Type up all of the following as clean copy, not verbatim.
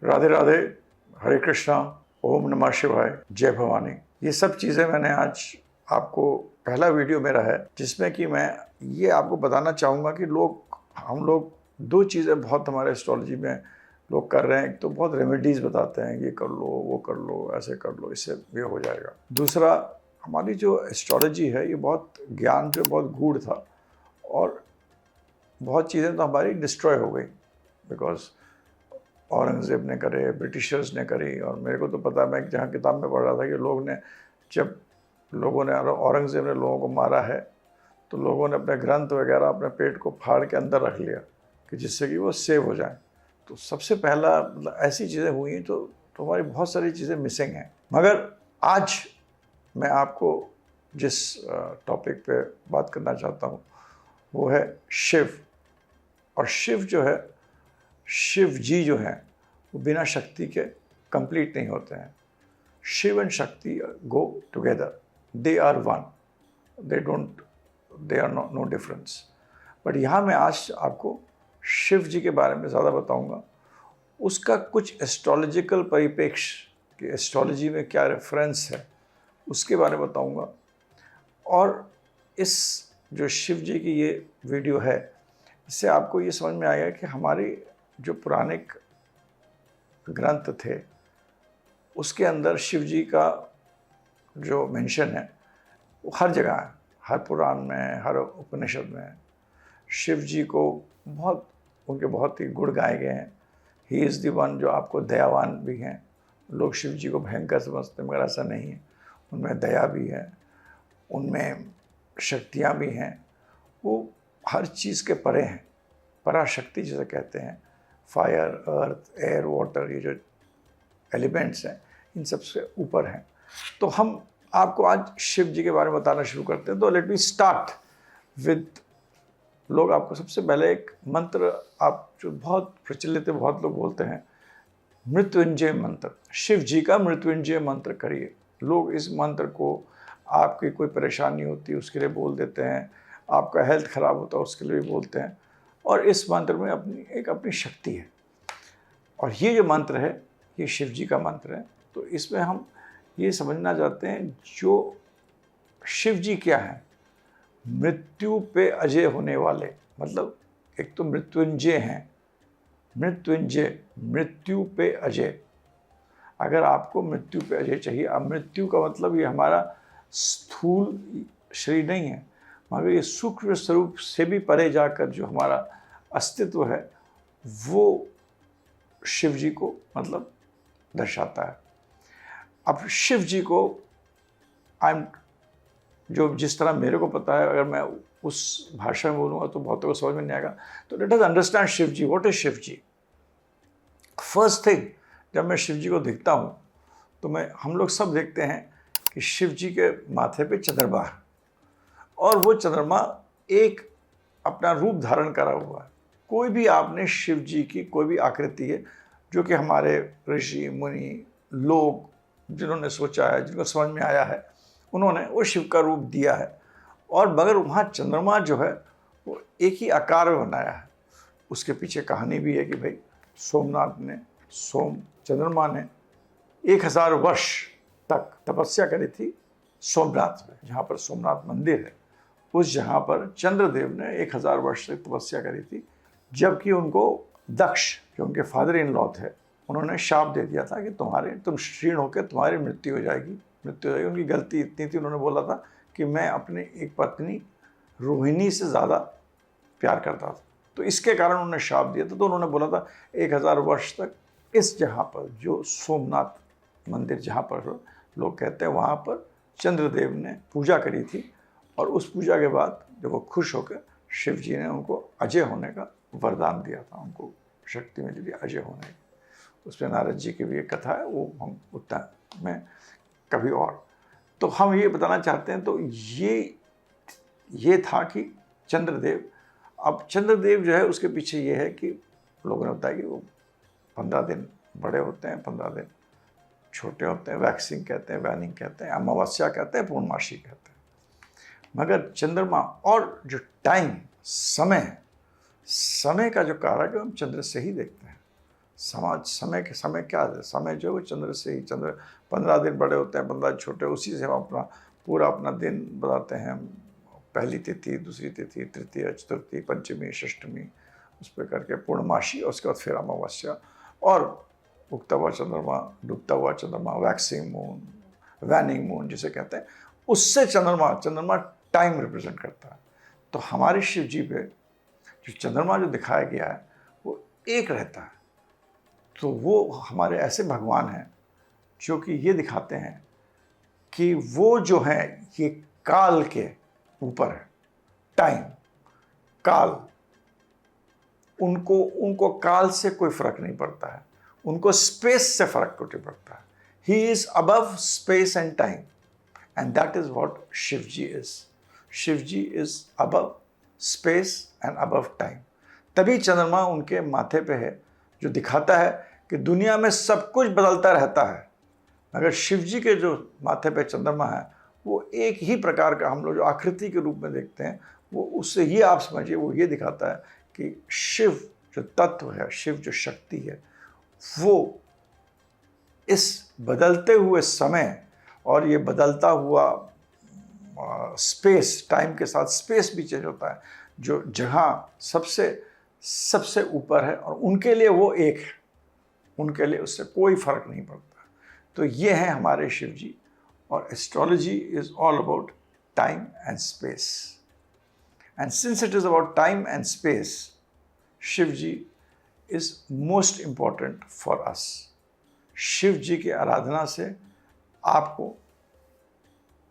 राधे राधे, हरे कृष्णा, ओम नमः शिवाय, जय भवानी। ये सब चीज़ें मैंने आज आपको, पहला वीडियो मेरा है जिसमें कि मैं ये आपको बताना चाहूँगा कि हम लोग दो चीज़ें बहुत हमारे एस्ट्रोलॉजी में लोग कर रहे हैं। एक तो बहुत रेमेडीज़ बताते हैं, ये कर लो, वो कर लो, ऐसे कर लो, इससे ये हो जाएगा। दूसरा, हमारी जो एस्ट्रोलॉजी है ये बहुत ज्ञान पे बहुत गूढ़ था और बहुत चीज़ें तो हमारी डिस्ट्रॉय हो गई बिकॉज औरंगज़ेब ने करे, ब्रिटिशर्स ने करी। और मेरे को तो पता है, मैं जहाँ किताब में पढ़ रहा था कि जब लोगों ने, औरंगज़ेब ने लोगों को मारा है तो लोगों ने अपने ग्रंथ वगैरह अपने पेट को फाड़ के अंदर रख लिया कि जिससे कि वो सेव हो जाए। तो सबसे पहला मतलब ऐसी चीज़ें हुई तो हमारी बहुत सारी चीज़ें मिसिंग हैं। मगर आज मैं आपको जिस टॉपिक पे बात करना चाहता हूँ वो है शिव। और शिव जो है, शिव जी जो हैं वो बिना शक्ति के कंप्लीट नहीं होते हैं। Shiv and Shakti go together, they are one, they are no difference. But यहाँ मैं आज आपको शिव जी के बारे में ज़्यादा बताऊँगा, उसका कुछ एस्ट्रोलॉजिकल परिप्रेक्ष्य कि एस्ट्रोलॉजी में क्या रेफरेंस है उसके बारे में बताऊँगा। और इस जो शिव जी की ये वीडियो है, इससे आपको ये समझ में आएगा कि हमारी जो पुराने ग्रंथ थे उसके अंदर शिव जी का जो मेंशन है वो हर जगह है, हर पुराण में, हर उपनिषद में शिव जी को उनके बहुत ही गुण गाए गए हैं। ही इज़ द वन, जो आपको दयावान भी हैं। लोग शिव जी को भयंकर समझते हैं मगर ऐसा नहीं है, उनमें दया भी है, उनमें शक्तियाँ भी हैं, वो हर चीज़ के परे हैं, पराशक्ति जिसे कहते हैं। फायर, अर्थ, एयर, वाटर, ये जो एलिमेंट्स हैं इन सबसे ऊपर हैं। तो हम आपको आज शिव जी के बारे में बताना शुरू करते हैं। तो लेट मी स्टार्ट विद, लोग आपको सबसे पहले एक मंत्र, आप जो बहुत प्रचलित है, बहुत लोग बोलते हैं, मृत्युंजय मंत्र। शिव जी का मृत्युंजय मंत्र करिए। लोग इस मंत्र को, आपकी कोई परेशानी होती है उसके लिए बोल देते हैं, आपका हेल्थ ख़राब होता है उसके लिए भी बोलते हैं। और इस मंत्र में अपनी शक्ति है। और ये जो मंत्र है ये शिव जी का मंत्र है। तो इसमें हम ये समझना चाहते हैं जो शिव जी क्या है, मृत्यु पे अजय होने वाले। मतलब एक तो मृत्युंजय हैं, मृत्युंजय, मृत्यु पे अजय। अगर आपको मृत्यु पे अजय चाहिए, अब मृत्यु का मतलब ये हमारा स्थूल शरीर नहीं है, मगर ये सूक्ष्म स्वरूप से भी परे जाकर जो हमारा अस्तित्व है वो शिव जी को मतलब दर्शाता है। अब शिव जी को जो जिस तरह मेरे को पता है, अगर मैं उस भाषा में बोलूँगा तो बहुतों को समझ में नहीं आएगा। तो let us understand Shiv ji. What is Shiv ji? First thing, जब मैं शिव जी को देखता हूँ तो हम लोग सब देखते हैं कि शिव जी के माथे पे चंद्रमा है और वो चंद्रमा एक अपना रूप धारण करा हुआ है। कोई भी आपने शिव जी की कोई भी आकृति है जो कि हमारे ऋषि मुनि लोग जिन्होंने सोचा है, जिनको समझ में आया है, उन्होंने वो शिव का रूप दिया है। और मगर वहाँ चंद्रमा जो है वो एक ही आकार में बनाया है। उसके पीछे कहानी भी है कि भाई चंद्रमा ने 1000 वर्ष तक तपस्या करी थी सोमनाथ में, जहाँ पर सोमनाथ मंदिर है। उस जहाँ पर चंद्रदेव ने 1000 वर्ष तक तपस्या करी थी, जबकि उनको दक्ष, जो उनके फादर इन लॉ थे, उन्होंने शाप दे दिया था कि तुम क्षीण होकर तुम्हारी मृत्यु हो जाएगी। उनकी गलती इतनी थी, उन्होंने बोला था कि मैं अपनी एक पत्नी रोहिणी से ज़्यादा प्यार करता था, तो इसके कारण उन्होंने शाप दिया था। तो उन्होंने बोला था 1000 वर्ष तक इस जहाँ पर, जो सोमनाथ मंदिर जहाँ पर लोग कहते हैं, वहाँ पर चंद्रदेव ने पूजा करी थी। और उस पूजा के बाद जब वो खुश होकर शिव जी ने उनको अजय होने का वरदान दिया था, उनको शक्ति में दी अजय होने की। उसमें नारद जी की भी एक कथा है, वो हम उतना में कभी और। तो हम ये बताना चाहते हैं, तो ये था कि चंद्रदेव। अब चंद्रदेव जो है उसके पीछे ये है कि लोगों ने बताया कि वो 15 दिन बड़े होते हैं, 15 दिन छोटे होते हैं। वैक्सिंग कहते हैं, वैनिंग कहते हैं, अमावस्या कहते हैं, पूर्णमासी कहते हैं। मगर चंद्रमा और जो टाइम, समय का जो कारक है हम चंद्र से ही देखते हैं। समय क्या है, समय जो है वो चंद्र से ही, चंद्र 15 दिन बड़े होते हैं, 15 छोटे, उसी से हम अपना पूरा अपना दिन बताते हैं। पहली तिथि, दूसरी तिथि, तृतीय, चतुर्थी, पंचमी, षष्ठमी, उस पर करके पूर्णमासी, और उसके बाद फिर अमावस्या और उगता हुआ चंद्रमा, डूबता हुआ चंद्रमा, वैक्सिंग मून, वैनिंग मून जिसे कहते हैं, उससे चंद्रमा टाइम रिप्रेजेंट करता है। तो हमारे शिव जी पे जो चंद्रमा जो दिखाया गया है वो एक रहता है। तो वो हमारे ऐसे भगवान हैं जो कि ये दिखाते हैं कि वो जो है ये काल के ऊपर है, टाइम, काल, उनको काल से कोई फर्क नहीं पड़ता है, उनको स्पेस से फर्क नहीं पड़ता है। He is above space and time, and that is what Shiv ji is. Shiv ji is above space and above time. तभी चंद्रमा उनके माथे पे है, जो दिखाता है कि दुनिया में सब कुछ बदलता रहता है। अगर शिव जी के जो माथे पे चंद्रमा है वो एक ही प्रकार का, हम लोग जो आकृति के रूप में देखते हैं, वो उससे ये आप समझिए, वो ये दिखाता है कि शिव जो तत्व है, शिव जो शक्ति है, वो इस बदलते हुए समय और ये बदलता हुआ स्पेस, टाइम के साथ स्पेस भी चेंज होता है, जो जहाँ सबसे ऊपर है और उनके लिए वो एक है, उनके लिए उससे कोई फर्क नहीं पड़ता। तो ये हैं हमारे शिव जी। और astrology is all about time and space, and since it is about time and space, Shiv ji is most important for us. Shiv ji की आराधना से आपको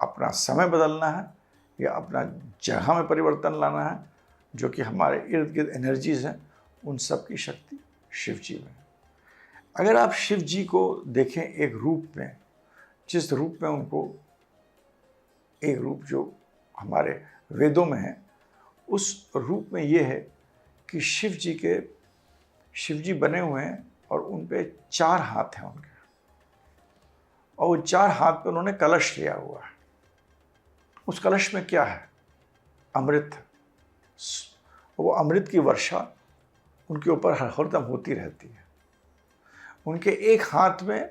अपना समय बदलना है या अपना जगह में परिवर्तन लाना है, जो कि हमारे इर्द गिर्द एनर्जीज हैं, उन सब की शक्ति शिव जी में है। अगर आप शिव जी को देखें एक रूप में, जिस रूप में उनको, एक रूप जो हमारे वेदों में है, उस रूप में ये है कि शिव जी बने हुए हैं और उन पे 4 हाथ हैं उनके, और वो 4 हाथ पे उन्होंने कलश लिया हुआ है। उस कलश में क्या है? अमृत। वो अमृत की वर्षा उनके ऊपर हरदम होती रहती है। उनके एक हाथ में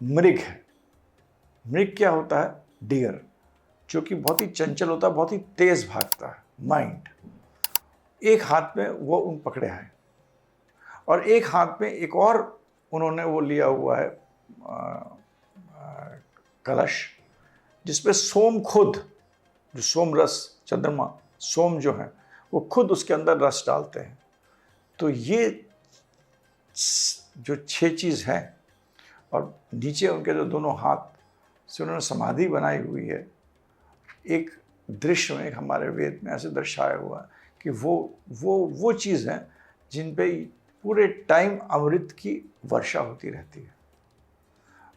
मृग है। मृग क्या होता है? डियर, जो कि बहुत ही चंचल होता है, बहुत ही तेज भागता है, माइंड। एक हाथ में वो उन पकड़े हैं, और एक हाथ में एक और उन्होंने वो लिया हुआ है कलश, जिसपे सोम खुद, जो सोम रस, चंद्रमा सोम जो है वो खुद उसके अंदर रस डालते हैं। तो ये जो 6 चीज़ हैं, और नीचे उनके जो दोनों हाथ से उन्होंने समाधि बनाई हुई है, एक दृश्य में, एक हमारे वेद में ऐसे दर्शाया हुआ है कि वो चीज़ हैं जिन पे पूरे टाइम अमृत की वर्षा होती रहती है,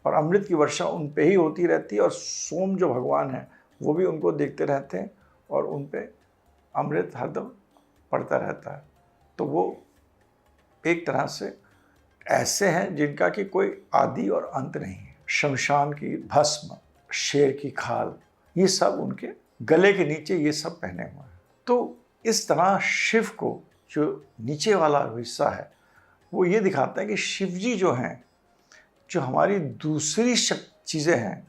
और अमृत की वर्षा उन पे ही होती रहती है, और सोम जो भगवान हैं वो भी उनको देखते रहते हैं, और उन पे अमृत हरदम पड़ता रहता है। तो वो एक तरह से ऐसे हैं जिनका कि कोई आदि और अंत नहीं है। शमशान की भस्म, शेर की खाल, ये सब उनके गले के नीचे ये सब पहने हुए हैं। तो इस तरह शिव को जो नीचे वाला हिस्सा है वो ये दिखाता है कि शिव जी जो हैं, जो हमारी दूसरी चीज़ें हैं,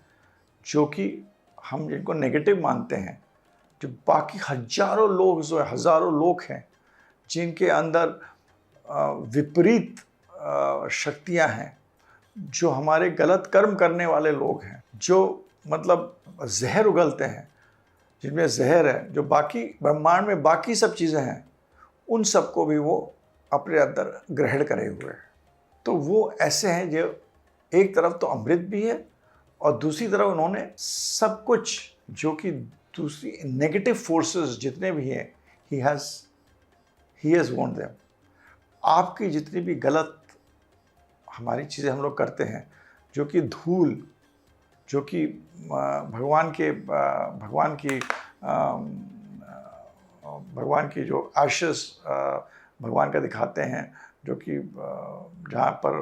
जो कि हम जिनको नेगेटिव मानते हैं, जो बाकी हजारों लोग, जो हज़ारों लोग हैं जिनके अंदर विपरीत शक्तियां हैं, जो हमारे गलत कर्म करने वाले लोग हैं, जो मतलब जहर उगलते हैं, जिनमें जहर है, जो बाकी ब्रह्मांड में बाकी सब चीज़ें हैं, उन सबको भी वो अपने अंदर ग्रहण करे हुए हैं। तो वो ऐसे हैं जो एक तरफ तो अमृत भी है, और दूसरी तरफ उन्होंने सब कुछ जो कि दूसरी नेगेटिव फोर्सेस जितने भी हैं, ही हैज़ वॉन देम। आपकी जितनी भी गलत हमारी चीज़ें हम लोग करते हैं, जो कि धूल, जो कि भगवान की जो आशीष भगवान का दिखाते हैं, जो कि जहाँ पर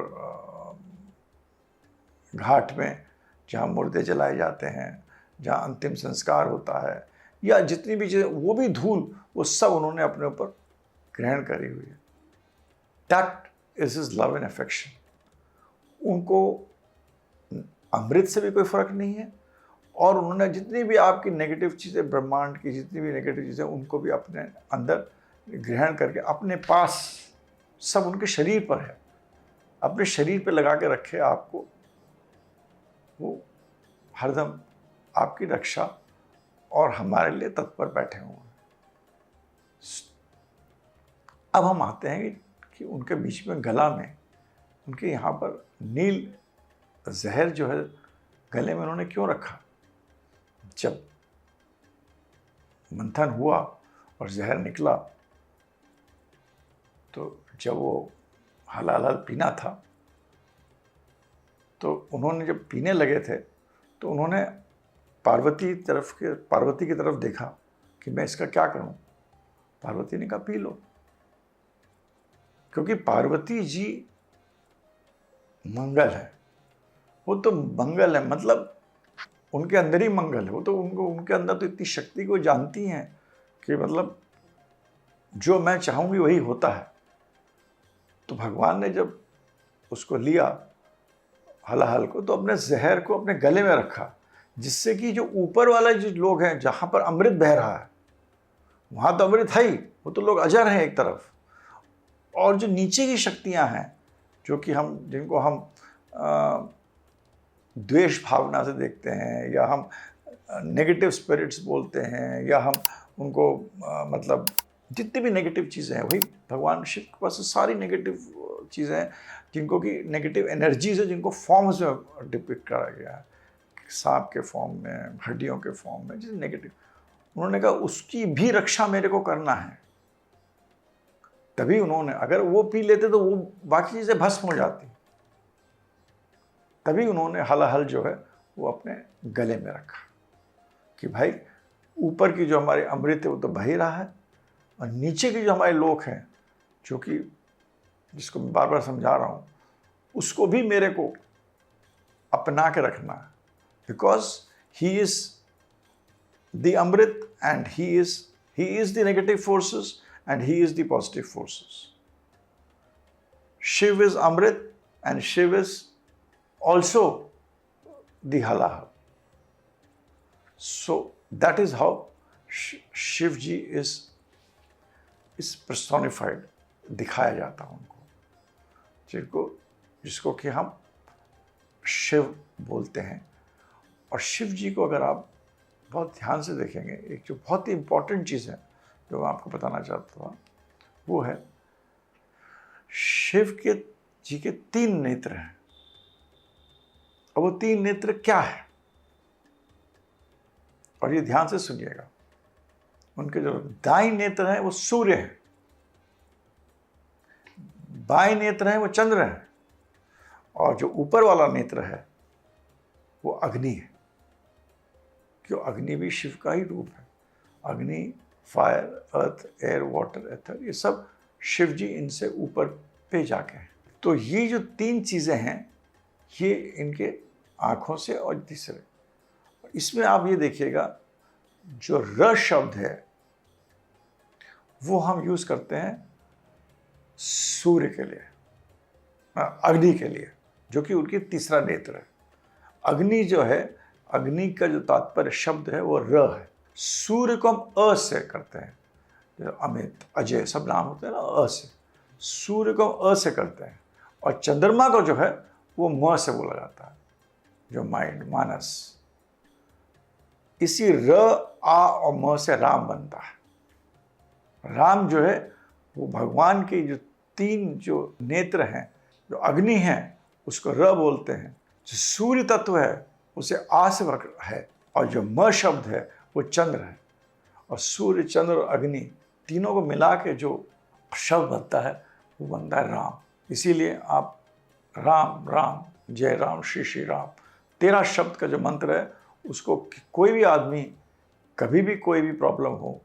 घाट में जहाँ मुर्दे जलाए जाते हैं, जहाँ अंतिम संस्कार होता है, या जितनी भी चीज़ें, वो भी धूल, वो सब उन्होंने अपने ऊपर ग्रहण करी हुई है। That is his love and affection. उनको अमृत से भी कोई फर्क नहीं है, और उन्होंने जितनी भी आपकी नेगेटिव चीज़ें, ब्रह्मांड की जितनी भी नेगेटिव चीज़ें, उनको भी अपने अंदर ग्रहण करके अपने पास, सब उनके शरीर पर है, अपने शरीर पे लगा के रखे आपको। वो हरदम आपकी रक्षा और हमारे लिए तत्पर बैठे हुए हैं। अब हम आते हैं कि उनके बीच में गला में, उनके यहाँ पर नील जहर जो है गले में उन्होंने क्यों रखा? जब मंथन हुआ और जहर निकला, तो जब वो हलाल पीना था, तो उन्होंने जब पीने लगे थे तो उन्होंने पार्वती की तरफ देखा कि मैं इसका क्या करूं। पार्वती ने कहा पी लो, क्योंकि पार्वती जी मंगल है, वो तो मंगल है, मतलब उनके अंदर ही मंगल है। वो तो उनके अंदर तो इतनी शक्ति को जानती हैं कि मतलब जो मैं चाहूँगी वही होता है। तो भगवान ने जब उसको लिया हलाहल को, तो अपने जहर को अपने गले में रखा, जिससे कि जो ऊपर वाला जो लोग हैं, जहाँ पर अमृत बह रहा है, वहाँ तो अमृत है ही, वो तो लोग अजर हैं एक तरफ, और जो नीचे की शक्तियाँ हैं, जो कि जिनको हम द्वेष भावना से देखते हैं, या हम नेगेटिव स्पिरिट्स बोलते हैं, या हम उनको मतलब जितनी भी नेगेटिव चीज़ें हैं, वही भगवान शिव के पास सारी नेगेटिव चीज़ें हैं, जिनको कि नेगेटिव एनर्जीज है, जिनको फॉर्म्स में डिपिक्ट करा गया है, सांप के फॉर्म में, हड्डियों के फॉर्म में, जिस नेगेटिव। उन्होंने कहा उसकी भी रक्षा मेरे को करना है। तभी उन्होंने, अगर वो पी लेते तो वो बाकी चीज़ें भस्म हो जाती। तभी उन्होंने हलाहल जो है वो अपने गले में रखा कि भाई ऊपर की जो हमारे अमृत है वो तो बह ही रहा है, और नीचे की जो हमारे लोग हैं, जो कि जिसको मैं बार बार समझा रहा हूँ, उसको भी मेरे को अपना के रखना है, because he is the amrit and he is the negative forces and he is the positive forces. Shiv is amrit and Shiv is also the halahal. So that is how Shiv ji is personified, दिखाया जाता है उनको, जिसको कि हम शिव बोलते हैं। और शिव जी को अगर आप बहुत ध्यान से देखेंगे, एक जो बहुत ही इम्पोर्टेंट चीज़ है जो मैं आपको बताना चाहता था, वो है शिव जी के 3 नेत्र हैं। और वो 3 नेत्र क्या है, और ये ध्यान से सुनिएगा। उनके जो दाई नेत्र हैं वो सूर्य है, बाएं नेत्र हैं वो चंद्र है, और जो ऊपर वाला नेत्र है वो अग्नि है। क्यों? अग्नि भी शिव का ही रूप है। अग्नि, फायर, अर्थ, एयर, वाटर, एथर, ये सब शिव जी इनसे ऊपर पे जाके हैं। तो ये जो 3 चीज़ें हैं, ये इनके आँखों से, और तीसरे, इसमें आप ये देखिएगा जो र शब्द है वो हम यूज़ करते हैं सूर्य के लिए, अग्नि के लिए, जो कि उनकी तीसरा नेत्र है। अग्नि जो है, अग्नि का जो तात्पर्य शब्द है वो र है। सूर्य को हम अ से करते हैं, जो अमित, अजय सब नाम होते हैं ना, अ से। सूर्य को हम अ से करते हैं, और चंद्रमा को जो है वो म से बोला जाता है, जो माइंड, मानस। इसी र, आ और म से राम बनता है। राम जो है वो भगवान के जो 3 जो नेत्र हैं, जो अग्नि है उसको र बोलते हैं, जो सूर्य तत्व है उसे आ से है, और जो म शब्द है वो चंद्र है। और सूर्य, चंद्र और अग्नि तीनों को मिला के जो शब्द बनता है वो बनता है राम। इसीलिए आप राम राम, जय राम, श्री श्री राम, 13 शब्द का जो मंत्र है, उसको कोई भी आदमी कभी भी कोई भी प्रॉब्लम हो,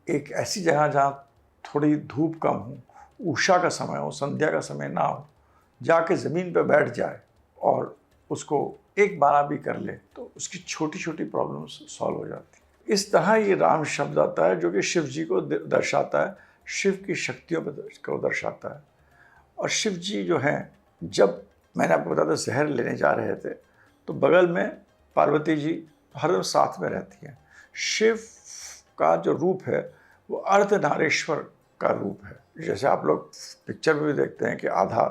एक ऐसी जगह जहाँ थोड़ी धूप कम हो, उषा का समय हो, संध्या का समय ना हो, जाके ज़मीन पर बैठ जाए और उसको एक बार भी कर ले, तो उसकी छोटी छोटी प्रॉब्लम्स सॉल्व हो जाती है। इस तरह ये राम शब्द आता है, जो कि शिव जी को दर्शाता है, शिव की शक्तियों को दर्शाता है। और शिव जी जो हैं, जब मैंने आपको बताया था जहर लेने जा रहे थे तो बगल में पार्वती जी हरदम साथ में रहती हैं। शिव का जो रूप है वो अर्धनारीश्वर का रूप है। जैसे आप लोग पिक्चर में भी देखते हैं कि आधा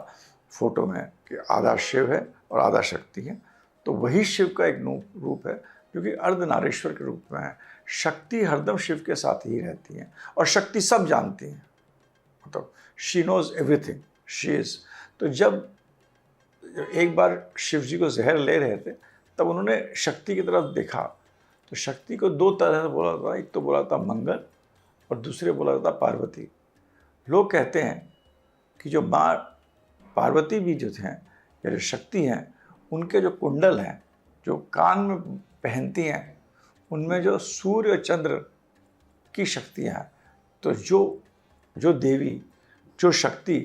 फोटो में कि आधा शिव है और आधा शक्ति है, तो वही शिव का एक रूप है जो कि अर्धनारीश्वर के रूप में है। शक्ति हरदम शिव के साथ ही रहती है और शक्ति सब जानती है, मतलब she knows everything, she is. तो जब एक बार शिव जी को जहर ले रहे थे तब उन्होंने शक्ति की तरफ देखा, तो शक्ति को दो तरह से बोला था, एक तो बोला था मंगल और दूसरे बोला था पार्वती। लोग कहते हैं कि जो माँ पार्वती भी जो थे या जो शक्ति हैं, उनके जो कुंडल हैं जो कान में पहनती हैं, उनमें जो सूर्य और चंद्र की शक्तियाँ हैं। तो जो देवी, जो शक्ति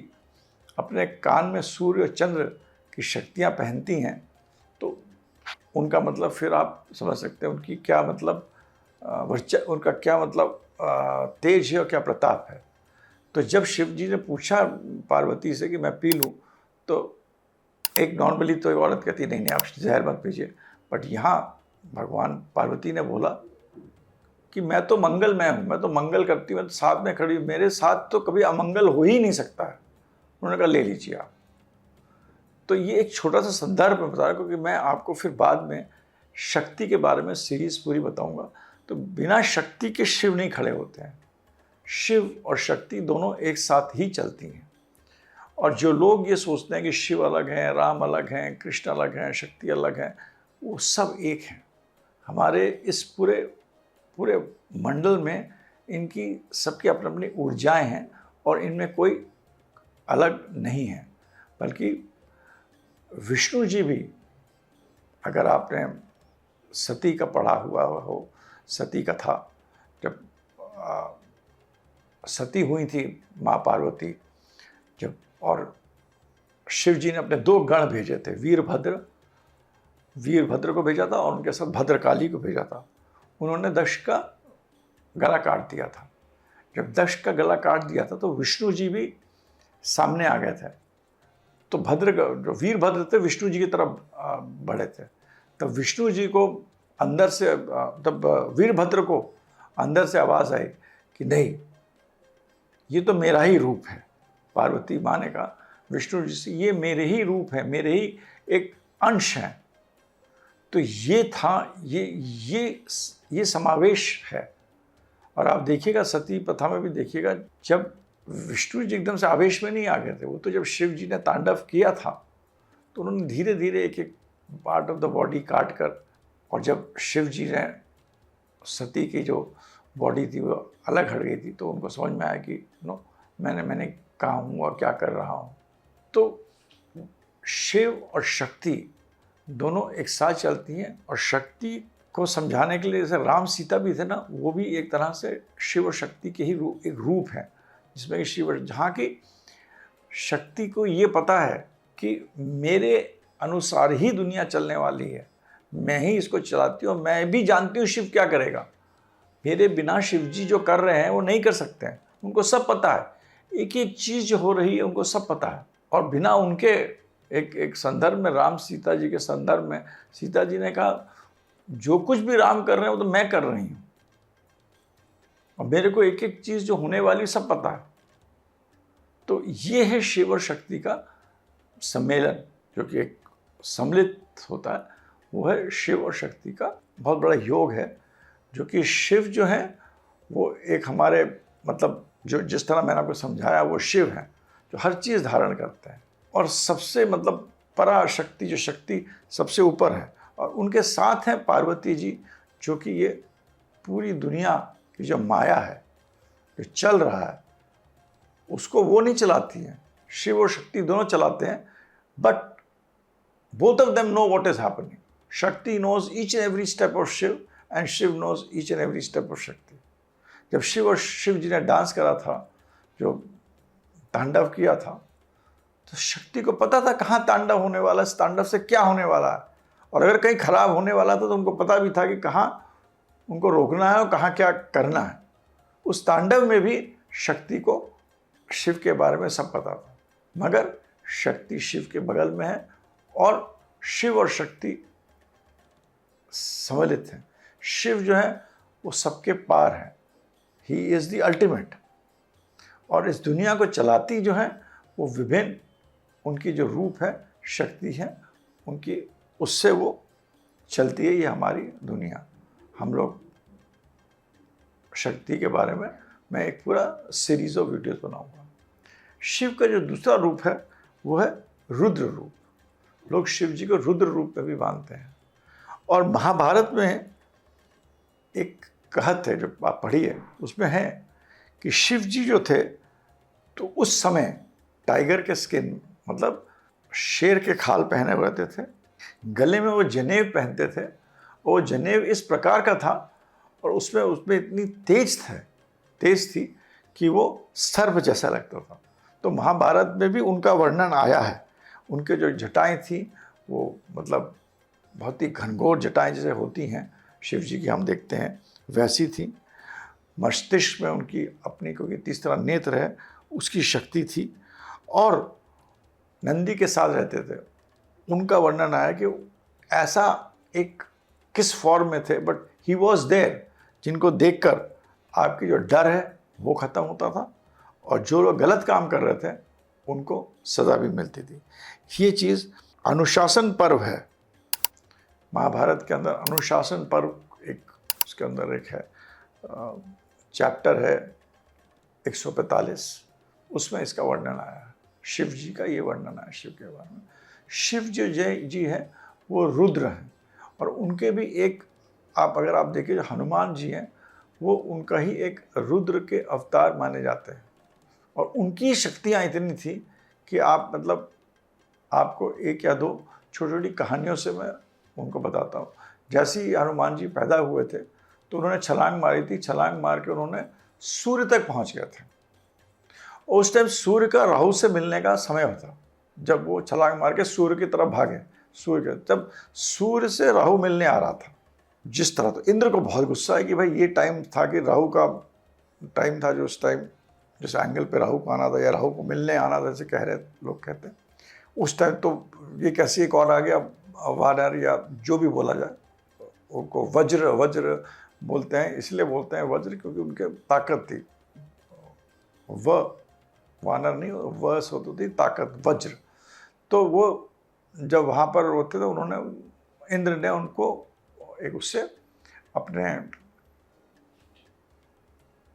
अपने कान में सूर्य और चंद्र की शक्तियाँ पहनती हैं, तो उनका मतलब फिर आप समझ सकते हैं उनकी क्या मतलब उनका क्या मतलब तेज है और क्या प्रताप है। तो जब शिव जी ने पूछा पार्वती से कि मैं पी लूँ, तो एक नॉर्मली तो एक औरत कहती नहीं नहीं आप जहर मत पीजिए, बट यहाँ भगवान पार्वती ने बोला कि मैं तो मंगलमय हूँ, मैं तो मंगल करती हूँ, मैं तो साथ में खड़ी हूँ, मेरे साथ तो कभी अमंगल हो ही नहीं सकता है। उन्होंने कहा ले लीजिए आप। तो ये एक छोटा सा संदर्भ में बताया, क्योंकि मैं आपको फिर बाद में शक्ति के बारे में सीरीज पूरी बताऊंगा। तो बिना शक्ति के शिव नहीं खड़े होते हैं, शिव और शक्ति दोनों एक साथ ही चलती हैं। और जो लोग ये सोचते हैं कि शिव अलग हैं, राम अलग हैं, कृष्ण अलग हैं, शक्ति अलग हैं, वो सब एक हैं। हमारे इस पूरे मंडल में इनकी सबकी अपनी अपनी ऊर्जाएं हैं और इनमें कोई अलग नहीं है। बल्कि विष्णु जी भी, अगर आपने सती का पढ़ा हुआ हो, सती कथा, जब सती हुई थी माँ पार्वती, जब और शिव जी ने अपने दो गण भेजे थे, वीरभद्र को भेजा था और उनके साथ भद्रकाली को भेजा था। उन्होंने दक्ष का गला काट दिया था। जब दक्ष का गला काट दिया था तो विष्णु जी भी सामने आ गए थे। तो जो वीरभद्र थे विष्णु जी की तरफ बढ़े थे। तब विष्णु जी को अंदर से, तब वीरभद्र को अंदर से आवाज़ आई कि नहीं, ये तो मेरा ही रूप है। पार्वती माँ ने कहा विष्णु जी से, ये मेरे ही रूप है, मेरे ही एक अंश है। तो ये था, ये समावेश है। और आप देखिएगा सती प्रथा में भी देखिएगा, जब विष्णु जी एकदम से आवेश में नहीं आ गए थे, वो तो जब शिव जी ने तांडव किया था तो उन्होंने धीरे धीरे एक एक पार्ट ऑफ द बॉडी काट कर, और जब शिव जी ने सती की जो बॉडी थी वो अलग हट गई थी, तो उनको समझ में आया कि नो, मैंने कहा हूँ और क्या कर रहा हूँ। तो शिव और शक्ति दोनों एक साथ चलती हैं। और शक्ति को समझाने के लिए, जैसे राम सीता भी थे ना, वो भी एक तरह से शिव और शक्ति के ही एक रूप है, जिसमें कि शिव, जहाँ की शक्ति को ये पता है कि मेरे अनुसार ही दुनिया चलने वाली है, मैं ही इसको चलाती हूँ, मैं भी जानती हूँ शिव क्या करेगा, मेरे बिना शिव जी जो कर रहे हैं वो नहीं कर सकते हैं। उनको सब पता है, एक एक चीज़ जो हो रही है उनको सब पता है। और बिना उनके, एक संदर्भ में, राम सीता जी के संदर्भ में, सीता जी ने कहा जो कुछ भी राम कर रहे हैं वो तो मैं कर रही हूँ, और मेरे को एक एक चीज़ जो होने वाली सब पता है। तो ये है शिव और शक्ति का सम्मेलन, जो कि एक सम्मिलित होता है, वो है शिव और शक्ति का बहुत बड़ा योग है। जो कि शिव जो है वो एक हमारे, मतलब जो जिस तरह मैंने आपको समझाया, वो शिव है जो हर चीज़ धारण करते हैं, और सबसे मतलब पराशक्ति, जो शक्ति सबसे ऊपर है। और उनके साथ हैं पार्वती जी, जो कि ये पूरी दुनिया की जो माया है, जो चल रहा है, उसको वो नहीं चलाती हैं, शिव और शक्ति दोनों चलाते हैं। But both of them know what is happening. Shakti knows each and every step of Shiva and Shiva knows each and every step of Shakti. जब शिव जी ने डांस करा था, जो तांडव किया था, तो शक्ति को पता था कहाँ तांडव होने वाला है, इस तांडव से क्या होने वाला है, और अगर कहीं खराब होने वाला था तो उनको पता भी था कि कहाँ उनको रोकना है और कहाँ क्या करना है। उस तांडव में भी शक्ति को शिव के बारे में सब पता था। मगर शक्ति शिव के बगल में है और शिव और शक्ति सम्मिलित है। शिव जो है वो सबके पार है, ही इज़ द अल्टीमेट। और इस दुनिया को चलाती जो है वो विभिन्न उनकी जो रूप है, शक्ति है उनकी, उससे वो चलती है ये हमारी दुनिया। हम लोग शक्ति के बारे में मैं एक पूरा सीरीज ऑफ वीडियोस बनाऊंगा। शिव का जो दूसरा रूप है वो है रुद्र रूप। लोग शिव जी को रुद्र रूप में भी मानते हैं। और महाभारत में एक कहत है जो आप पढ़िए, उसमें है कि शिव जी जो थे तो उस समय टाइगर के स्किन मतलब शेर के खाल पहने हुए रहते थे, गले में वो जनेव पहनते थे। वो जनेव इस प्रकार का था और उसमें इतनी तेज थी कि वो सर्प जैसा लगता था। तो महाभारत में भी उनका वर्णन आया है। उनके जो जटाएं थी वो मतलब बहुत ही घनघोर जटाएं जैसे होती हैं शिव जी की हम देखते हैं वैसी थी। मस्तिष्क में उनकी अपनी क्योंकि तीसरा नेत्र है उसकी शक्ति थी और नंदी के साथ रहते थे। उनका वर्णन आया कि ऐसा एक किस फॉर्म में थे बट ही वॉज देयर, जिनको देखकर आपकी जो डर है वो ख़त्म होता था और जो लोग गलत काम कर रहे थे उनको सज़ा भी मिलती थी। ये चीज़ अनुशासन पर्व है। महाभारत के अंदर अनुशासन पर्व एक उसके अंदर एक है चैप्टर है 145, उसमें इसका वर्णन आया है। शिव जी का ये वर्णन आया शिव के बारे में। शिव जो जय जी है वो रुद्र हैं और उनके भी एक अगर आप देखिए जो हनुमान जी हैं वो उनका ही एक रुद्र के अवतार माने जाते हैं। और उनकी शक्तियाँ इतनी थी कि आप मतलब आपको एक या दो छोटी छोटी कहानियों से मैं उनको बताता हूँ। जैसे ही हनुमान जी पैदा हुए थे तो उन्होंने छलांग मारी थी, छलांग मार के उन्होंने सूर्य तक पहुँच गए थे। उस टाइम सूर्य का राहु से मिलने का समय होता, जब वो छलांग मार के सूर्य की तरफ भागे, तब सूर्य से राहु मिलने आ रहा था जिस तरह। तो इंद्र को बहुत गुस्सा है कि भाई ये टाइम था कि राहु का टाइम था, जो उस टाइम जिस एंगल पे राहु को आना था या राहु को मिलने आना था जैसे कह रहे लोग कहते हैं उस टाइम, तो ये कैसे एक और आ गया वानर या जो भी बोला जाए, उनको वज्र बोलते हैं। इसलिए बोलते हैं वज्र क्योंकि उनके ताकत थी। वानर नहीं, व से होती थी ताकत, वज्र। तो वो जब वहाँ पर होते थे उन्होंने इंद्र ने उनको एक उससे अपने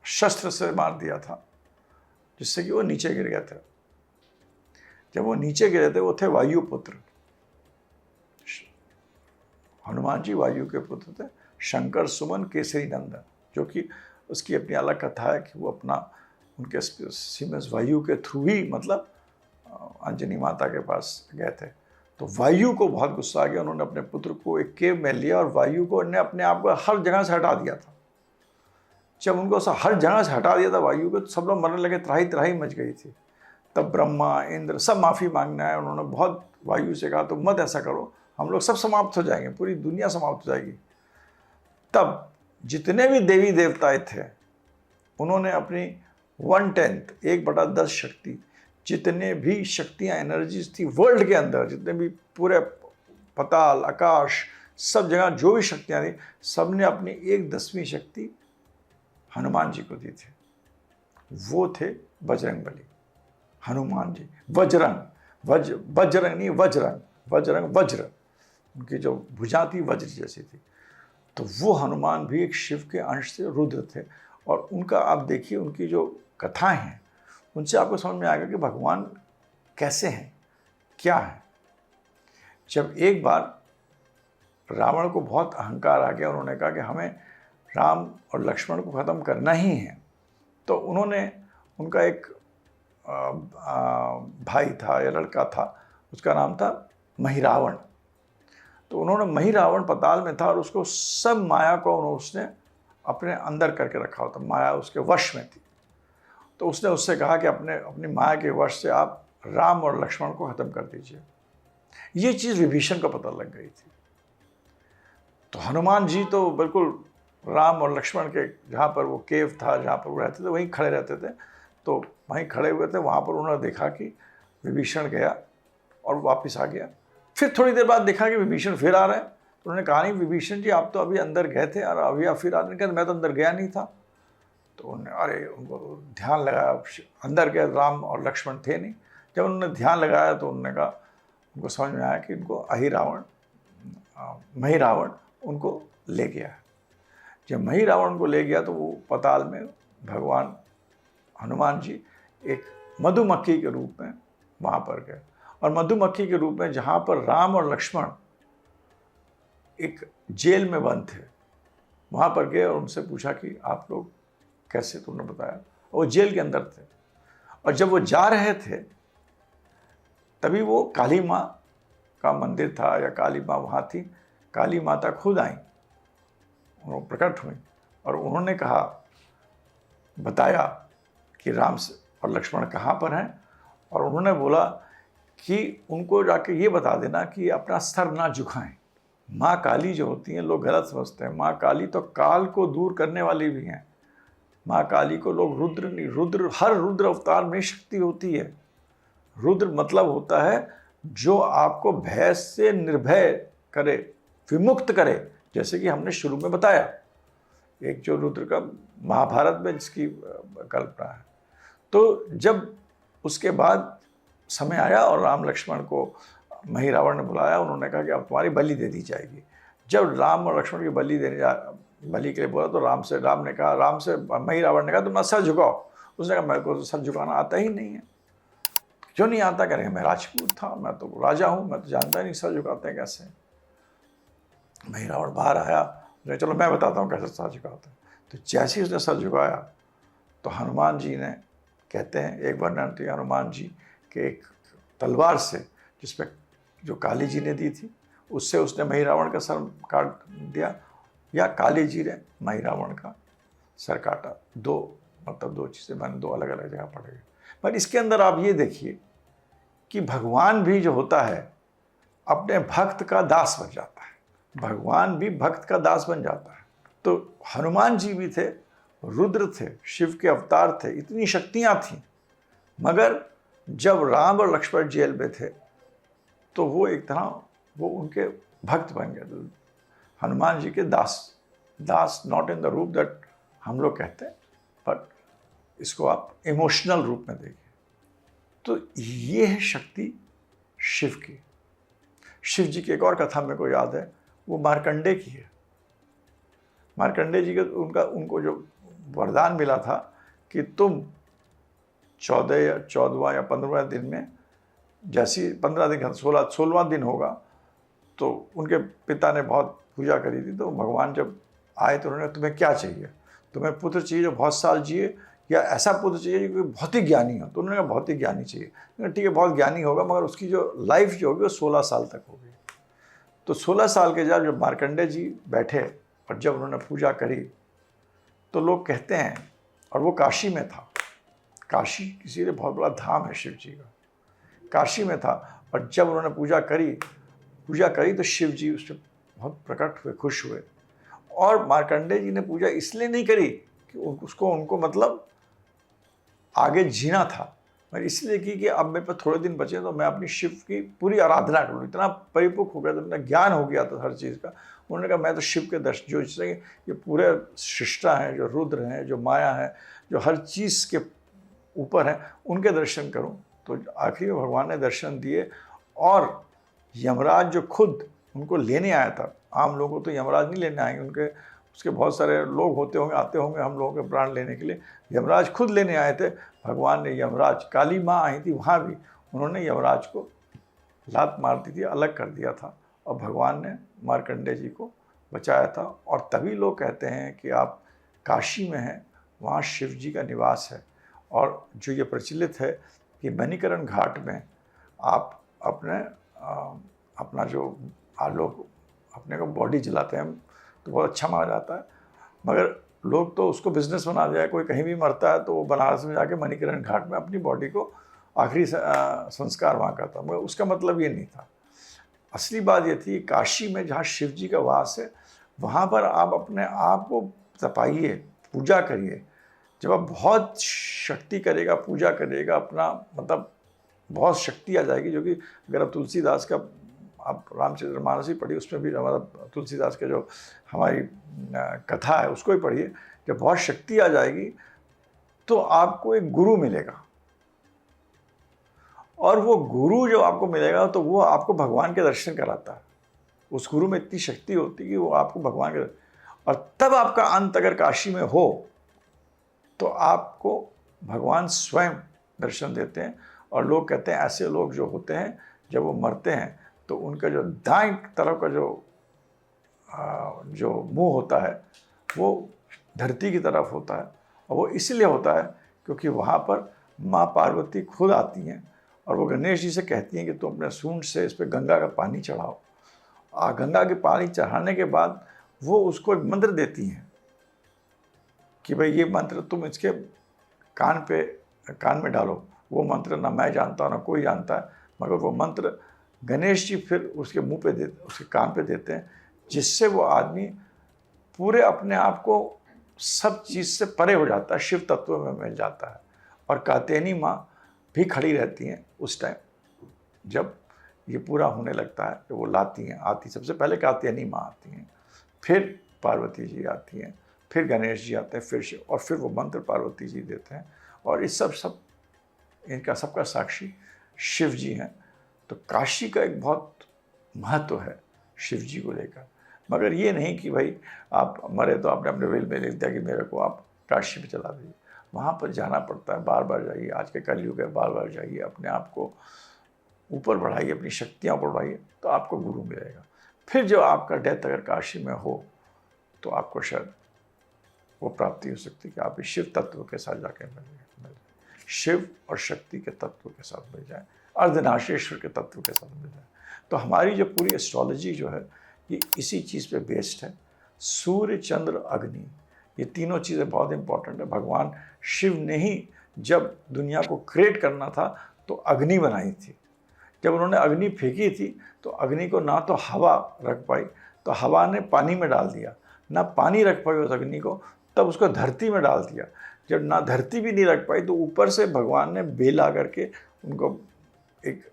शस्त्र से मार दिया था जिससे कि वो नीचे गिर गए थे। जब वो नीचे गिरे थे वो थे वायु पुत्र। हनुमान जी वायु के पुत्र थे, शंकर सुमन केसरी नंदन, जो कि उसकी अपनी अलग कथा है कि वो अपना उनके सीमेंस वायु के थ्रू ही मतलब अंजनी माता के पास गए थे। तो वायु को बहुत गुस्सा आ गया, उन्होंने अपने पुत्र को एक केव में लिया और वायु को ने अपने आप को हर जगह से हटा दिया था। जब उनको हर जगह से हटा दिया था वायु को, तो सब लोग मरने लगे, त्राही त्राही मच गई थी। तब ब्रह्मा इंद्र सब माफ़ी मांगने आए। उन्होंने बहुत वायु से कहा तो मत ऐसा करो, हम लोग सब समाप्त हो जाएंगे, पूरी दुनिया समाप्त हो जाएगी। तब जितने भी देवी देवताएं थे उन्होंने अपनी 1/10 1/10 शक्ति, जितने भी शक्तियाँ एनर्जीज थी वर्ल्ड के अंदर, जितने भी पूरे पताल आकाश सब जगह जो भी शक्तियाँ थी, सब ने अपनी 1/10वीं शक्ति हनुमान जी को दी थी। वो थे बजरंगबली, हनुमान जी। बजरंग नहीं, वज्रंग, वज्र, उनकी जो भुजा थी वज्र जैसी थी। तो वो हनुमान भी एक शिव के अंश से रुद्र थे। और उनका आप देखिए उनकी जो कथाएं हैं उनसे आपको समझ में आएगा कि भगवान कैसे हैं, क्या है। जब एक बार रावण को बहुत अहंकार आ गया, उन्होंने कहा कि हमें राम और लक्ष्मण को ख़त्म करना ही है, तो उन्होंने उनका एक भाई था या लड़का था, उसका नाम था महिरावण। तो उन्होंने महिरावण पताल में था और उसको सब माया को उसने अपने अंदर करके रखा होता, माया उसके वश में थी। तो उसने उससे कहा कि अपनी माया के वश से आप राम और लक्ष्मण को ख़त्म कर दीजिए। ये चीज़ विभीषण को पता लग गई थी। तो हनुमान जी तो बिल्कुल राम और लक्ष्मण के जहाँ पर वो केव था, जहाँ पर वो रहते थे, वहीं खड़े रहते थे। तो वहीं खड़े हुए थे, वहाँ पर उन्होंने देखा कि विभीषण गया और वापस आ गया। फिर थोड़ी देर बाद देखा कि विभीषण फिर आ रहे हैं, तो उन्होंने कहा नहीं विभीषण जी आप तो अभी अंदर गए थे और अभी आप फिर आने, कहते मैं तो अंदर गया नहीं था। तो उन्होंने अरे उनको ध्यान लगाया, अंदर गए, राम और लक्ष्मण थे नहीं। जब उन्होंने ध्यान लगाया तो उन्होंने कहा, उनको समझ में आया कि इनको मही रावण उनको ले गया है। जब मही रावण को ले गया तो वो पताल में भगवान हनुमान जी एक मधुमक्खी के रूप में वहाँ पर गए, और मधुमक्खी के रूप में जहाँ पर राम और लक्ष्मण एक जेल में बंद थे वहाँ पर गए और उनसे पूछा कि आप लोग कैसे, तुमने बताया। वो जेल के अंदर थे, और जब वो जा रहे थे तभी वो काली माँ का मंदिर था या काली माँ वहाँ थी, काली माता खुद आई, वो प्रकट हुई और उन्होंने कहा, बताया कि राम और लक्ष्मण कहाँ पर हैं, और उन्होंने बोला कि उनको जाके ये बता देना कि अपना सर ना झुकाएं। माँ काली जो होती हैं लोग गलत समझते हैं, माँ काली तो काल को दूर करने वाली भी हैं। माँ काली को लोग रुद्र नहीं, रुद्र हर रुद्र अवतार में शक्ति होती है। रुद्र मतलब होता है जो आपको भय से निर्भय करे, विमुक्त करे, जैसे कि हमने शुरू में बताया, एक जो रुद्र का महाभारत में जिसकी कल्पना है। तो जब उसके बाद समय आया और राम लक्ष्मण को मही रावण ने बुलाया, उन्होंने कहा कि अब तुम्हारी बलि दे दी जाएगी। जब राम और लक्ष्मण की बलि के लिए बोला तो राम से मही रावण ने कहा तुम सर झुकाओ। उसने कहा मेरे को तो सर झुकाना आता ही नहीं है। क्यों नहीं आता? करेंगे मैं राजपूत था, मैं तो राजा हूँ, मैं तो जानता ही नहीं सर झुकाते हैं कैसे। मही रावण बाहर आया, चलो मैं बताता हूँ कैसे सर झुकाते हैं। तो जैसे ही उसने सर झुकाया तो हनुमान जी ने, कहते हैं एक वर्णन थी हनुमान जी के एक तलवार से जिसमें जो काली जी ने दी थी उससे उसने मही रावण का सर काट दिया, या काली जी ने मही रावण का सर काटा। दो चीज़ें मैंने दो अलग अलग जगह पढ़ी। पर इसके अंदर आप ये देखिए कि भगवान भी जो होता है अपने भक्त का दास बन जाता है, भगवान भी भक्त का दास बन जाता है। तो हनुमान जी भी थे, रुद्र थे, शिव के अवतार थे, इतनी शक्तियाँ थीं, मगर जब राम और लक्ष्मण जेल में थे तो वो एक तरह वो उनके भक्त बन गए, तो हनुमान जी के दास नॉट इन द रूप दैट हम लोग कहते हैं, बट इसको आप इमोशनल रूप में देखिए। तो ये है शक्ति शिव की। शिव जी की एक और कथा मेरे को याद है, वो मार्कंडे की है। मार्कंडे जी का उनको जो वरदान मिला था कि तुम 14वां या 15वां दिन में, जैसी 15 दिन 16वां दिन होगा, तो उनके पिता ने बहुत पूजा करी थी, तो भगवान जब आए तो उन्होंने तुम्हें क्या चाहिए, तुम्हें पुत्र चाहिए जो बहुत साल जिए, या ऐसा पुत्र चाहिए जो बहुत ही ज्ञानी हो? तो उन्होंने कहा बहुत ही ज्ञानी चाहिए। ठीक है, बहुत ज्ञानी होगा मगर उसकी जो लाइफ जो होगी वो 16 साल तक होगी। तो 16 साल के जब मार्कंडे जी बैठे और जब उन्होंने पूजा करी तो लोग कहते हैं, और वो काशी में था, काशी इसीलिए बहुत बड़ा धाम है शिव जी का, काशी में था, और जब उन्होंने पूजा करी तो शिव जी उससे बहुत प्रकट हुए, खुश हुए। और मार्कंडे जी ने पूजा इसलिए नहीं करी कि उनको मतलब आगे जीना था, मैं इसलिए की कि अब मेरे पास थोड़े दिन बचे तो मैं अपनी शिव की पूरी आराधना करूँ। इतना परिपक्व हो गया था, इतना ज्ञान हो गया था हर चीज़ का। उन्होंने कहा मैं तो शिव के दर्शन, जो जैसे ये पूरे सृष्टा हैं, जो रुद्र हैं, जो माया है, जो हर चीज़ के ऊपर है, उनके दर्शन करूं। तो आखिरी में भगवान ने दर्शन दिए, और यमराज जो खुद उनको लेने आया था, आम लोगों को तो यमराज नहीं लेने आएंगे, उसके बहुत सारे लोग आते होंगे हम लोगों के प्राण लेने के लिए, यमराज खुद लेने आए थे। भगवान ने यमराज, काली माँ आई थी वहाँ भी, उन्होंने यमराज को लात मार दी थी, अलग कर दिया था, और भगवान ने मार्कंडे जी को बचाया था। और तभी लोग कहते हैं कि आप काशी में हैं, वहाँ शिव जी का निवास है। और जो ये प्रचलित है कि मणिकरण घाट में आप अपना जो लोग अपने को बॉडी जलाते हैं तो बहुत अच्छा माना जाता है, मगर लोग तो उसको बिजनेस बना दिया है। कोई कहीं भी मरता है तो वो बनारस में जाके मणिकरण घाट में अपनी बॉडी को आखिरी संस्कार वहाँ करता, मगर उसका मतलब ये नहीं था। असली बात ये थी, काशी में जहाँ शिव जी का वास है वहाँ पर आप अपने आप को तपाइए, पूजा करिए। जब आप बहुत शक्ति करेगा, पूजा करेगा, अपना मतलब बहुत शक्ति आ जाएगी, जो कि अगर आप तुलसीदास का, आप रामचरितमानस ही पढ़िए, उसमें भी हमारा तुलसीदास का जो हमारी कथा है उसको ही पढ़िए, जब बहुत शक्ति आ जाएगी तो आपको एक गुरु मिलेगा, और वो गुरु जो आपको मिलेगा तो वो आपको भगवान के दर्शन कराता है। उस गुरु में इतनी शक्ति होती है कि वो आपको भगवान के, और तब आपका अंत अगर काशी में हो तो आपको भगवान स्वयं दर्शन देते हैं। और लोग कहते हैं ऐसे लोग जो होते हैं जब वो मरते हैं तो उनका जो दाएं तरफ का जो मुंह होता है वो धरती की तरफ होता है, और वो इसलिए होता है क्योंकि वहाँ पर माँ पार्वती खुद आती हैं और वो गणेश जी से कहती हैं कि तुम अपने सूंड से इस पर गंगा का पानी चढ़ाओ। गंगा के पानी चढ़ाने के बाद वो उसको एक मंत्र देती हैं कि भाई ये मंत्र तुम इसके कान में डालो। वो मंत्र ना मैं जानता ना कोई जानता है, मगर वो मंत्र गणेश जी फिर उसके मुंह पे देते, उसके कान पे देते हैं, जिससे वो आदमी पूरे अपने आप को सब चीज़ से परे हो जाता है, शिव तत्व में मिल जाता है। और कात्यायनी माँ भी खड़ी रहती हैं उस टाइम जब ये पूरा होने लगता है, तो वो लाती हैं, आती सबसे पहले कात्यायनी माँ आती हैं, फिर पार्वती जी आती हैं, फिर गणेश जी आते हैं, फिर शिव, और फिर वो मंत्र पार्वती जी देते हैं। और इस सब इनका सबका साक्षी शिव जी हैं। तो काशी का एक बहुत महत्व है शिव जी को लेकर। मगर ये नहीं कि भाई आप मरे तो आपने अपने विल में लिख दिया कि मेरे को आप काशी में चला दीजिए। वहाँ पर जाना पड़ता है, बार बार जाइए, आज के कलयुग है, बार बार जाइए, अपने आप को ऊपर बढ़ाइए, अपनी शक्तियाँ बढ़ाइए, तो आपको गुरु मिलेगा। फिर जो आपका डेथ अगर काशी में हो तो आपको शायद वो प्राप्ति हो सकती है कि आप इस शिव तत्व के साथ जाके मिल जाए, शिव और शक्ति के तत्व के साथ मिल जाए, अर्धनारीश्वर के तत्व के साथ मिल जाए। तो हमारी जो पूरी एस्ट्रोलॉजी जो है ये इसी चीज़ पे बेस्ड है। सूर्य, चंद्र, अग्नि, ये तीनों चीज़ें बहुत इंपॉर्टेंट है। भगवान शिव ने ही जब दुनिया को क्रिएट करना था तो अग्नि बनाई थी। जब उन्होंने अग्नि फेंकी थी तो अग्नि को ना तो हवा रख पाई, तो हवा ने पानी में डाल दिया, ना पानी रख पाई उस अग्नि को, तब उसको धरती में डाल दिया। जब ना धरती भी नहीं रख पाई तो ऊपर से भगवान ने बेला करके उनको एक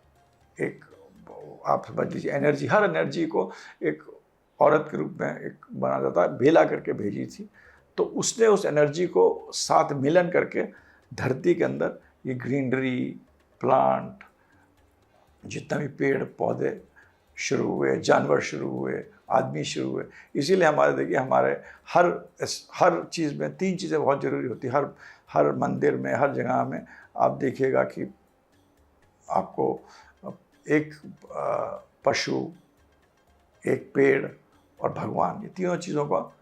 आप समझ लीजिए एनर्जी, हर एनर्जी को एक औरत के रूप में एक बना जाता है, बेला करके भेजी थी। तो उसने उस एनर्जी को साथ मिलन करके धरती के अंदर ये ग्रीनरी, प्लांट, जितना भी पेड़ पौधे शुरू हुए, जानवर शुरू हुए, आदमी शुरू हुए। इसीलिए हमारे देखिए हमारे हर चीज़ में तीन चीज़ें बहुत ज़रूरी होती है। हर मंदिर में, हर जगह में आप देखिएगा कि आपको एक पशु, एक पेड़ और भगवान, ये तीनों चीज़ों का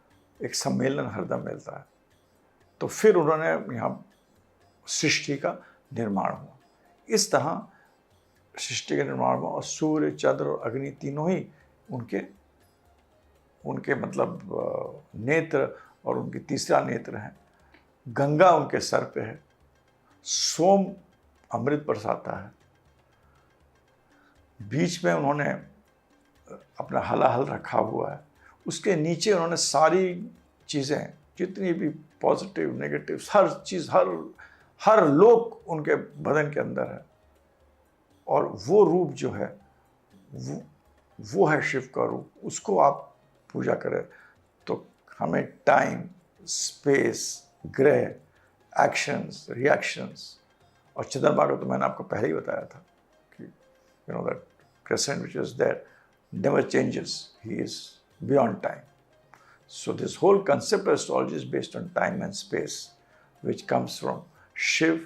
एक सम्मेलन हरदम मिलता है। तो फिर उन्होंने यहाँ सृष्टि का निर्माण हुआ। इस तरह सृष्टि का निर्माण हुआ, और सूर्य, चंद्र और अग्नि तीनों ही उनके मतलब नेत्र, और उनकी तीसरा नेत्र है। गंगा उनके सर पे है, सोम अमृत बरसाता है, बीच में उन्होंने अपना हलाहल रखा हुआ है, उसके नीचे उन्होंने सारी चीज़ें जितनी भी पॉजिटिव नेगेटिव हर चीज़, हर लोक उनके बदन के अंदर है। और वो रूप जो है वो है शिव का रूप। उसको आप पूजा करें तो हमें टाइम, स्पेस, ग्रह, एक्शंस, रिएक्शंस, और चंद्रमा का तो मैंने आपको पहले ही बताया था कि you know that crescent which is there never changes, he is beyond time. So this whole concept of astrology is based on time and space which comes from Shiv,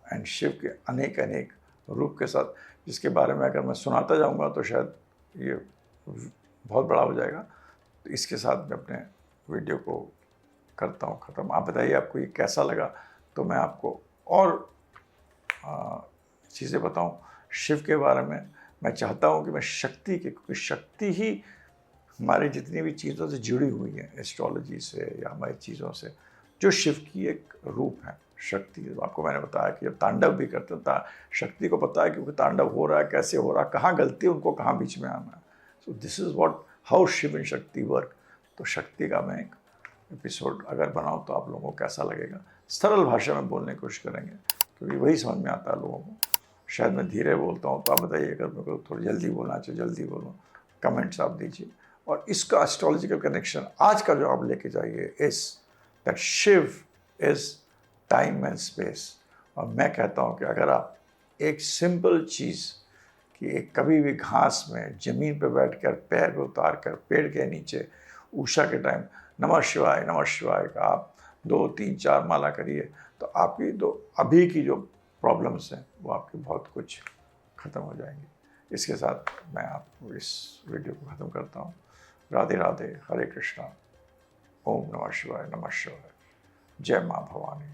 and Shiv के अनेक रूप के साथ, जिसके बारे में अगर मैं सुनाता जाऊंगा तो शायद ये बहुत बड़ा हो जाएगा। तो इसके साथ मैं अपने वीडियो को करता हूँ ख़त्म। आप बताइए आपको ये कैसा लगा, तो मैं आपको और चीज़ें बताऊँ शिव के बारे में। मैं चाहता हूँ कि मैं शक्ति के, क्योंकि शक्ति ही हमारी जितनी भी चीज़ों से जुड़ी हुई है, एस्ट्रोलॉजी से या हमारी चीज़ों से, जो शिव की एक रूप है शक्ति। आपको मैंने बताया कि जब तांडव भी करते हैं, शक्ति को पता है क्योंकि तांडव हो रहा है, कैसे हो रहा है, कहाँ गलती है उनको, कहाँ बीच में आना है। So this is what how Shiv and Shakti work. तो शक्ति का मैं एक एपिसोड अगर बनाऊँ तो आप लोगों को कैसा लगेगा, सरल भाषा में बोलने की कोशिश करेंगे क्योंकि वही समझ में आता है लोगों को। शायद मैं धीरे बोलता हूँ, तो आप बताइए अगर मेरे को थोड़ी जल्दी बोलना चाहिए जल्दी बोलूँ, कमेंट्स आप दीजिए। और इसका एस्ट्रोलॉजिकल कनेक्शन आज का जो आप लेके जाइए इस that Shiv is time and space. और मैं कहता हूँ कि अगर आप एक सिंपल चीज़ कि एक कभी भी घास में ज़मीन पर बैठकर पैर को उतार कर पेड़ के नीचे उषा के टाइम नमः शिवाय का आप 2 3 4 माला करिए, तो आपकी जो अभी की जो प्रॉब्लम्स हैं वो आपकी बहुत कुछ ख़त्म हो जाएंगी। इसके साथ मैं आपको इस वीडियो को ख़त्म करता हूँ। राधे राधे, हरे कृष्णा, ओम नमः शिवाय, जय माँ भवानी।